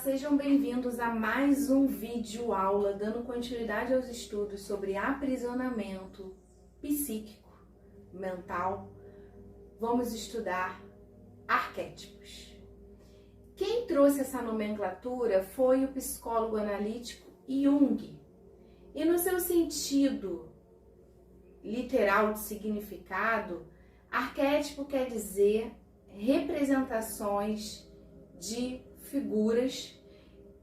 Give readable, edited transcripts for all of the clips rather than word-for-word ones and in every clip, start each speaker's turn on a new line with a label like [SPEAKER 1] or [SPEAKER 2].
[SPEAKER 1] Sejam bem-vindos a mais um vídeo aula dando continuidade aos estudos sobre aprisionamento psíquico, mental. Vamos estudar arquétipos. Quem trouxe essa nomenclatura foi o psicólogo analítico Jung. E no seu sentido literal de significado, arquétipo quer dizer representações de figuras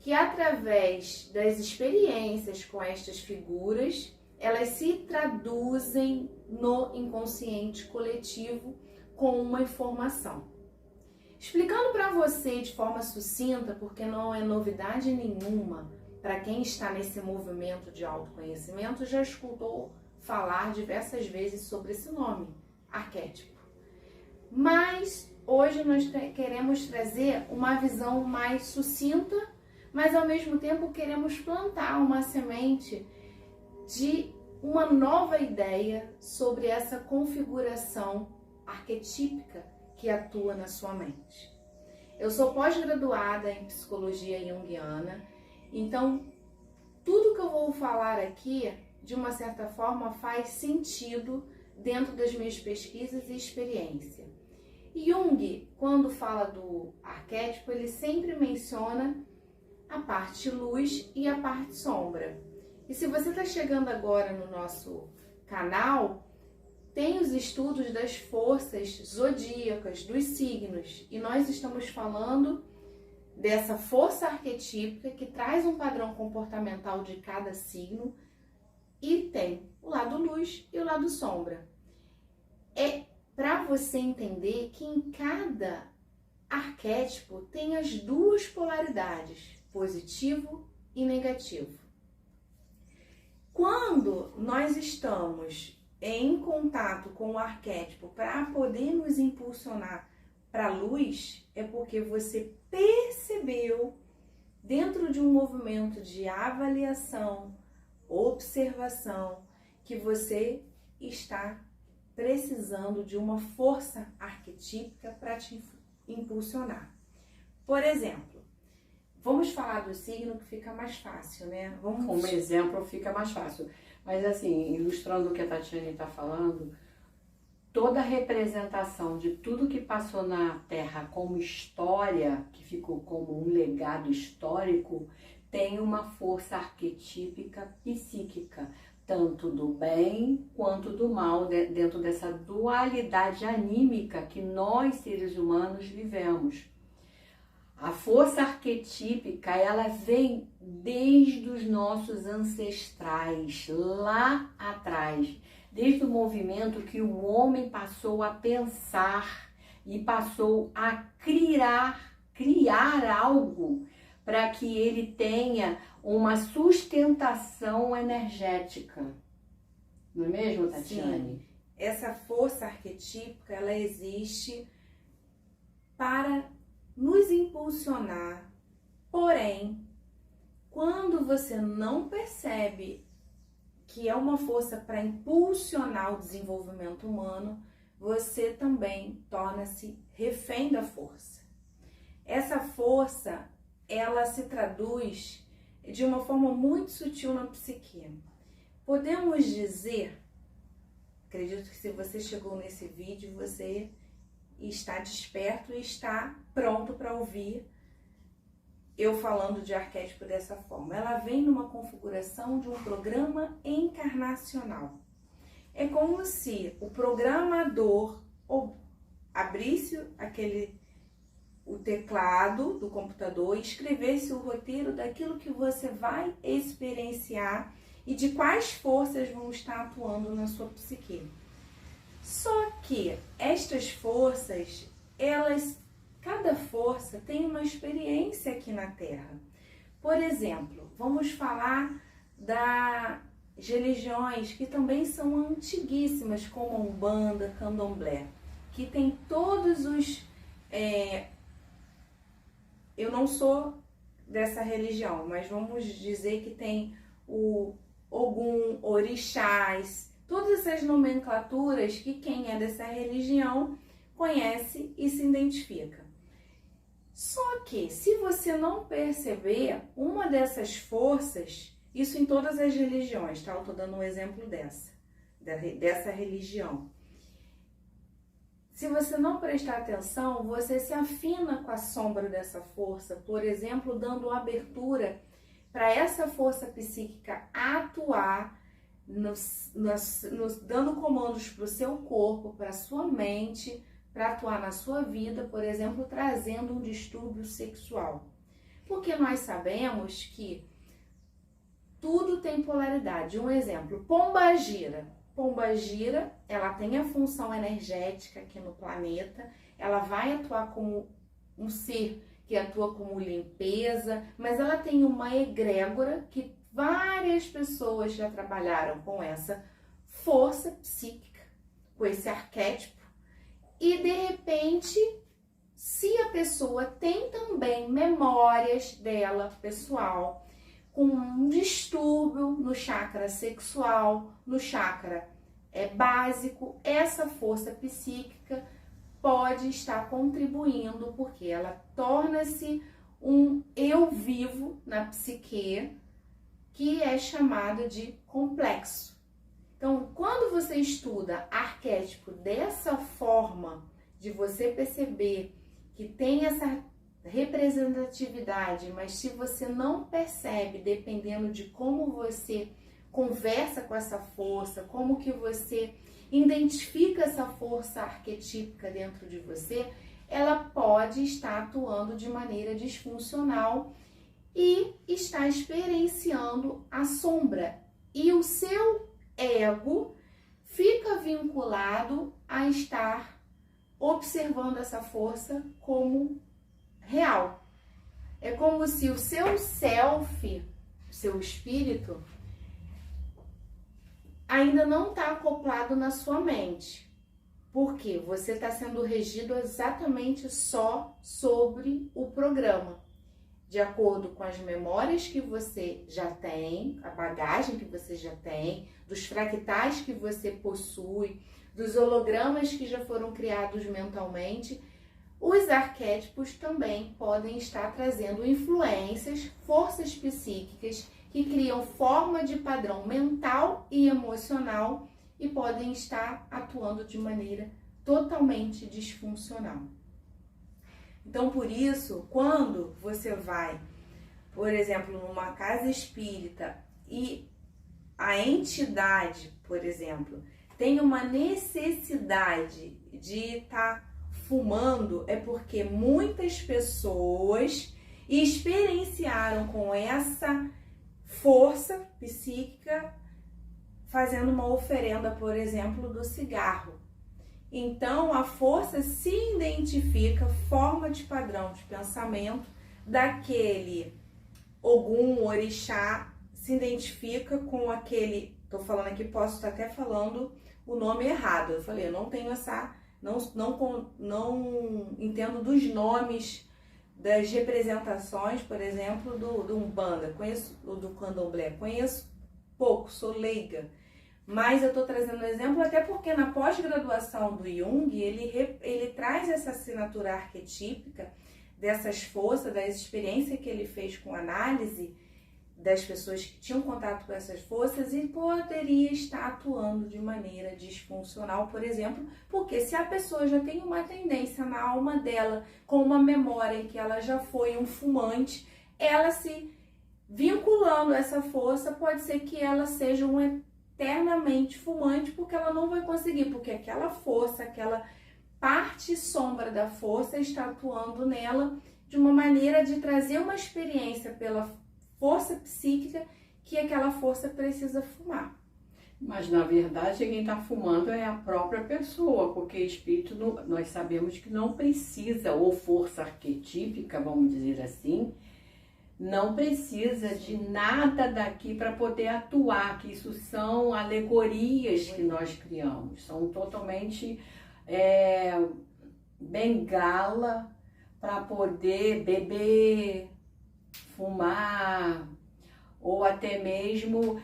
[SPEAKER 1] que, através das experiências com estas figuras, elas se traduzem no inconsciente coletivo com uma informação. Explicando para você de forma sucinta, porque não é novidade nenhuma para quem está nesse movimento de autoconhecimento, já escutou falar diversas vezes sobre esse nome, arquétipo. Mas hoje nós queremos trazer uma visão mais sucinta, mas ao mesmo tempo queremos plantar uma semente de uma nova ideia sobre essa configuração arquetípica que atua na sua mente. Eu sou pós-graduada em psicologia junguiana, então tudo que eu vou falar aqui, de uma certa forma, faz sentido dentro das minhas pesquisas e experiência. Jung, quando fala do arquétipo, ele sempre menciona a parte luz e a parte sombra. E se você está chegando agora no nosso canal, tem os estudos das forças zodíacas, dos signos. E nós estamos falando dessa força arquetípica que traz um padrão comportamental de cada signo e tem o lado luz e o lado sombra. É para você entender que em cada arquétipo tem as duas polaridades, positivo e negativo. Quando nós estamos em contato com o arquétipo para poder nos impulsionar para a luz, é porque você percebeu, dentro de um movimento de avaliação, observação, que você está precisando de uma força arquetípica para te impulsionar. Por exemplo, vamos falar do signo que fica mais fácil, né?
[SPEAKER 2] Como exemplo fica mais fácil. Mas assim, ilustrando o que a Tatiane está falando, toda a representação de tudo que passou na Terra como história, que ficou como um legado histórico, tem uma força arquetípica psíquica, tanto do bem quanto do mal, dentro dessa dualidade anímica que nós, seres humanos, vivemos. A força arquetípica, ela vem desde os nossos ancestrais, lá atrás, desde o movimento que o homem passou a pensar e passou a criar algo para que ele tenha uma sustentação energética. Não é mesmo, Tatiane?
[SPEAKER 1] Sim. Essa força arquetípica, ela existe para nos impulsionar. Porém, quando você não percebe que é uma força para impulsionar o desenvolvimento humano, você também torna-se refém da força. Essa força, ela se traduz de uma forma muito sutil na psique. Podemos dizer, acredito que se você chegou nesse vídeo, você está desperto e está pronto para ouvir eu falando de arquétipo dessa forma. Ela vem numa configuração de um programa encarnacional. É como se o programador abrisse o teclado do computador e escrevesse o roteiro daquilo que você vai experienciar e de quais forças vão estar atuando na sua psique. Só que estas forças, cada força tem uma experiência aqui na Terra. Por exemplo, vamos falar das religiões que também são antiguíssimas, como a Umbanda, Candomblé. que tem todos os... eu não sou dessa religião, mas vamos dizer que tem o Ogum, orixás, todas essas nomenclaturas que quem é dessa religião conhece e se identifica. Só que, se você não perceber, uma dessas forças, isso em todas as religiões, tá? Eu tô dando um exemplo dessa religião. Se você não prestar atenção, você se afina com a sombra dessa força, por exemplo, dando abertura para essa força psíquica atuar, dando comandos para o seu corpo, para a sua mente, para atuar na sua vida, por exemplo, trazendo um distúrbio sexual. Porque nós sabemos que tudo tem polaridade. Um exemplo, pombagira. Pombagira, ela tem a função energética aqui no planeta, ela vai atuar como um ser que atua como limpeza, mas ela tem uma egrégora que várias pessoas já trabalharam com essa força psíquica, com esse arquétipo, e de repente, se a pessoa tem também memórias dela pessoal, com um distúrbio no chakra sexual, no chakra básico, essa força psíquica pode estar contribuindo, porque ela torna-se um eu vivo na psique, que é chamado de complexo. Então, quando você estuda arquétipo dessa forma, de você perceber que tem essa representatividade, mas se você não percebe, dependendo de como você conversa com essa força, como que você identifica essa força arquetípica dentro de você, ela pode estar atuando de maneira disfuncional e está experienciando a sombra. E o seu ego fica vinculado a estar observando essa força como real. É como se o seu self, seu espírito, ainda não está acoplado na sua mente. Porque você está sendo regido exatamente só sobre o programa. De acordo com as memórias que você já tem, a bagagem que você já tem, dos fractais que você possui, dos hologramas que já foram criados mentalmente, os arquétipos também podem estar trazendo influências, forças psíquicas que criam forma de padrão mental e emocional e podem estar atuando de maneira totalmente disfuncional. Então, por isso, quando você vai, por exemplo, numa casa espírita e a entidade, por exemplo, tem uma necessidade de estar fumando, é porque muitas pessoas experienciaram com essa força psíquica fazendo uma oferenda, por exemplo, do cigarro. Então, a força se identifica, forma de padrão de pensamento daquele Ogum, orixá, se identifica com aquele, tô falando aqui, posso estar até falando o nome errado. Eu falei, eu não tenho essa, não entendo dos nomes das representações, por exemplo, do Umbanda, conheço, do Candomblé, conheço pouco, sou leiga. Mas eu estou trazendo um exemplo até porque na pós-graduação do Jung, ele traz essa assinatura arquetípica dessas forças, das experiências que ele fez com análise das pessoas que tinham contato com essas forças e poderia estar atuando de maneira disfuncional, por exemplo, porque se a pessoa já tem uma tendência na alma dela, com uma memória em que ela já foi um fumante, ela se vinculando a essa força, pode ser que ela seja eternamente fumante, porque ela não vai conseguir, porque aquela força, aquela parte sombra da força está atuando nela de uma maneira de trazer uma experiência pela força psíquica que aquela força precisa fumar.
[SPEAKER 2] Mas na verdade quem está fumando é a própria pessoa, porque espírito nós sabemos que não precisa, ou força arquetípica, vamos dizer assim, não precisa de nada daqui para poder atuar, que isso são alegorias que nós criamos, são totalmente bengala para poder beber, fumar, ou até mesmo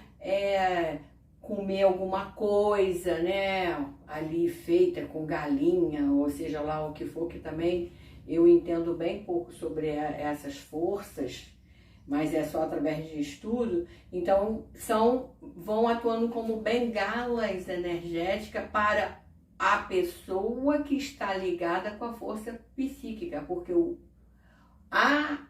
[SPEAKER 2] comer alguma coisa, né, ali feita com galinha, ou seja lá o que for, que também eu entendo bem pouco sobre essas forças, mas é só através de estudo. Então vão atuando como bengalas energéticas para a pessoa que está ligada com a força psíquica, porque a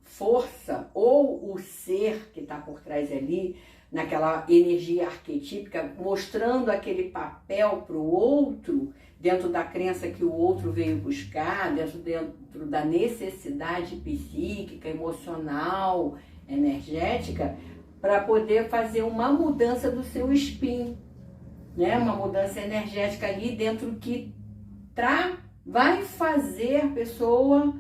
[SPEAKER 2] força ou o ser que está por trás ali, naquela energia arquetípica, mostrando aquele papel para o outro, dentro da crença que o outro veio buscar, dentro da necessidade psíquica, emocional, energética, para poder fazer uma mudança do seu spin, né? Uma mudança energética ali dentro que vai fazer a pessoa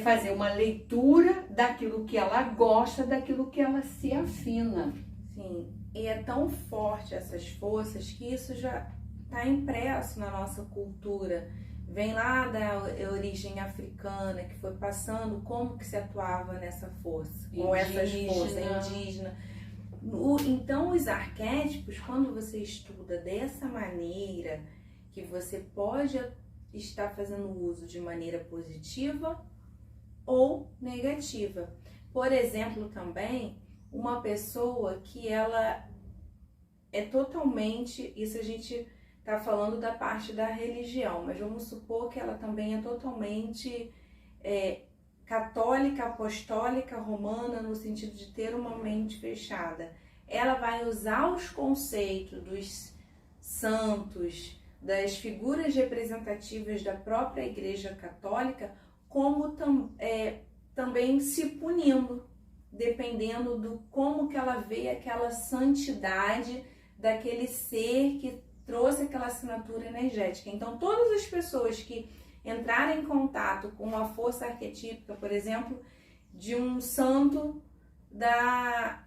[SPEAKER 2] fazer uma leitura daquilo que ela gosta, daquilo que ela se afina.
[SPEAKER 1] Sim, e é tão forte essas forças que isso já está impresso na nossa cultura. Vem lá da origem africana, que foi passando como que se atuava nessa força, com essas forças indígenas. Então, os arquétipos, quando você estuda dessa maneira, que você pode estar fazendo uso de maneira positiva ou negativa. Por exemplo, também, uma pessoa que ela é totalmente, isso a gente está falando da parte da religião, mas vamos supor que ela também é totalmente católica, apostólica, romana, no sentido de ter uma mente fechada. Ela vai usar os conceitos dos santos, das figuras representativas da própria Igreja Católica, como também se punindo, dependendo do como que ela vê aquela santidade daquele ser que trouxe aquela assinatura energética. Então, todas as pessoas que entrarem em contato com a força arquetípica, por exemplo, de um santo da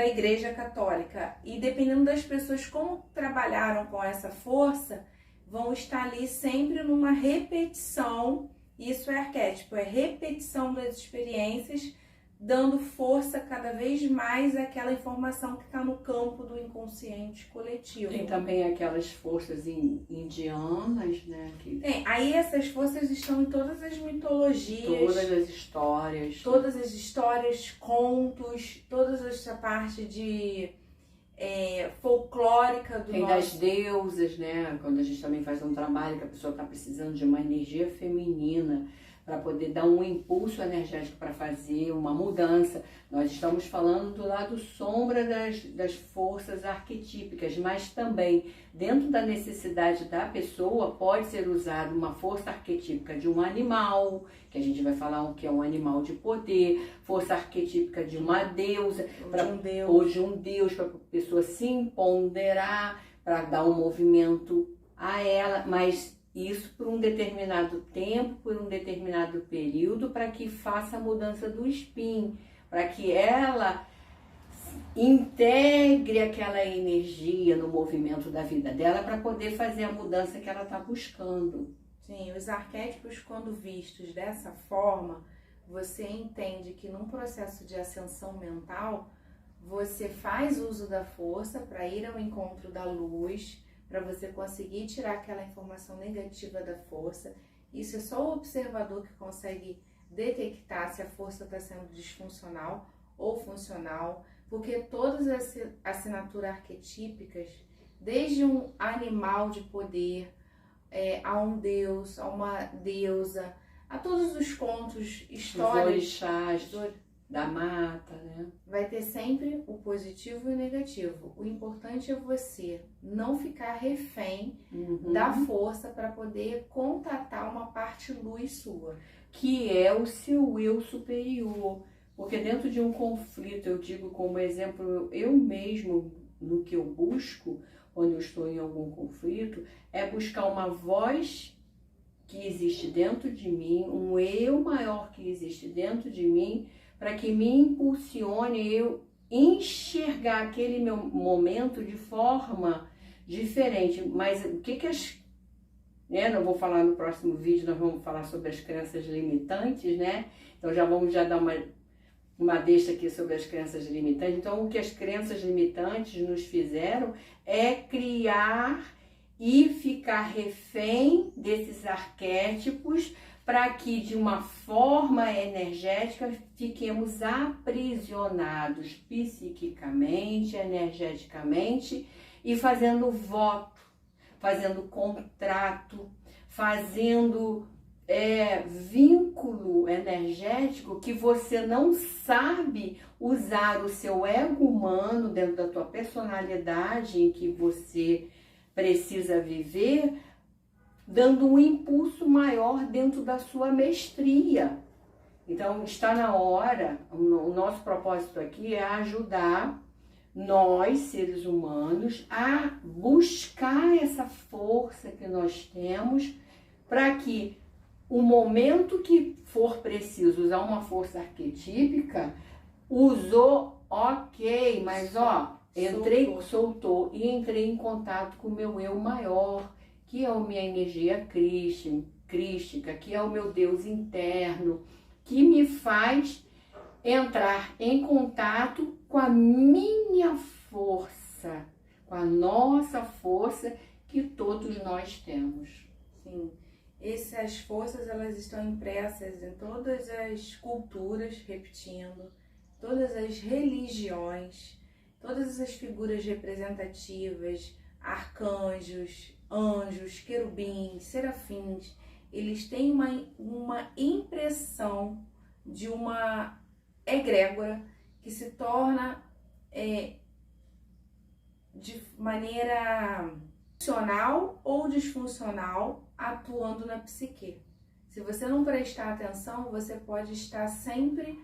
[SPEAKER 1] Igreja Católica, e dependendo das pessoas como trabalharam com essa força, vão estar ali sempre numa repetição. Isso é arquétipo, é repetição das experiências, dando força cada vez mais àquela informação que está no campo do inconsciente coletivo.
[SPEAKER 2] Tem também aquelas forças indianas, né?
[SPEAKER 1] Aí essas forças estão em todas as mitologias.
[SPEAKER 2] Todas as
[SPEAKER 1] histórias, contos, toda essa parte de folclórica do
[SPEAKER 2] Tem das deusas, né? Quando a gente também faz um trabalho que a pessoa está precisando de uma energia feminina para poder dar um impulso energético para fazer uma mudança. Nós estamos falando do lado sombra das forças arquetípicas, mas também dentro da necessidade da pessoa pode ser usada uma força arquetípica de um animal, que a gente vai falar o que é um animal de poder, força arquetípica de uma deusa, ou de um deus, para a pessoa se empoderar, para dar um movimento a ela, mas isso por um determinado tempo, por um determinado período, para que faça a mudança do spin, para que ela integre aquela energia no movimento da vida dela, para poder fazer a mudança que ela está buscando.
[SPEAKER 1] Sim, os arquétipos, quando vistos dessa forma, você entende que num processo de ascensão mental, você faz uso da força para ir ao encontro da luz, para você conseguir tirar aquela informação negativa da força. Isso é só o observador que consegue detectar se a força está sendo disfuncional ou funcional, porque todas as assinaturas arquetípicas, desde um animal de poder, a um deus, a uma deusa, a todos os contos, histórias,
[SPEAKER 2] os orixás da mata, né?
[SPEAKER 1] Vai ter sempre o positivo e o negativo. O importante é você não ficar refém da força para poder contatar uma parte luz sua.
[SPEAKER 2] Que é o seu eu superior. Porque dentro de um conflito, eu digo como exemplo, eu mesmo, no que eu busco, quando eu estou em algum conflito, é buscar uma voz que existe dentro de mim, um eu maior que existe dentro de mim, para que me impulsione eu enxergar aquele meu momento de forma diferente. Mas o que né? Não vou falar no próximo vídeo, nós vamos falar sobre as crenças limitantes, né? Então vamos dar uma deixa aqui sobre as crenças limitantes. Então, o que as crenças limitantes nos fizeram é criar e ficar refém desses arquétipos para que, de uma forma energética, fiquemos aprisionados psiquicamente, energeticamente e fazendo voto, fazendo contrato, fazendo vínculo energético que você não sabe usar o seu ego humano dentro da tua personalidade em que você precisa viver, dando um impulso maior dentro da sua mestria. Então, está na hora, o nosso propósito aqui é ajudar nós, seres humanos, a buscar essa força que nós temos para que o momento que for preciso usar uma força arquetípica, usou, ok, mas soltou e entrei em contato com o meu eu maior, que é a minha energia crística, que é o meu Deus interno, que me faz entrar em contato com a minha força, com a nossa força que todos nós temos.
[SPEAKER 1] Sim. Essas forças, elas estão impressas em todas as culturas, repetindo, todas as religiões, todas essas figuras representativas, arcanjos, anjos, querubins, serafins, eles têm uma impressão de uma egrégora que se torna de maneira funcional ou disfuncional, atuando na psique. Se você não prestar atenção, você pode estar sempre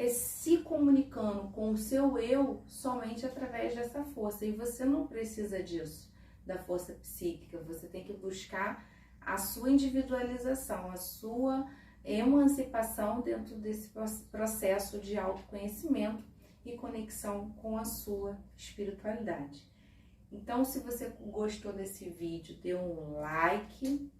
[SPEAKER 1] se comunicando com o seu eu somente através dessa força. E você não precisa disso, da força psíquica. Você tem que buscar a sua individualização, a sua emancipação dentro desse processo de autoconhecimento e conexão com a sua espiritualidade. Então, se você gostou desse vídeo, dê um like,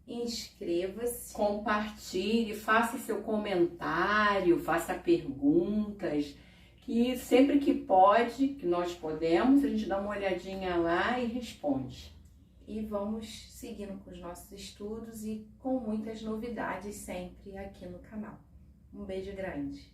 [SPEAKER 1] inscreva-se,
[SPEAKER 2] compartilhe, faça seu comentário, faça perguntas, que sempre que pode, que nós podemos, a gente dá uma olhadinha lá e responde.
[SPEAKER 1] E vamos seguindo com os nossos estudos e com muitas novidades sempre aqui no canal. Um beijo grande!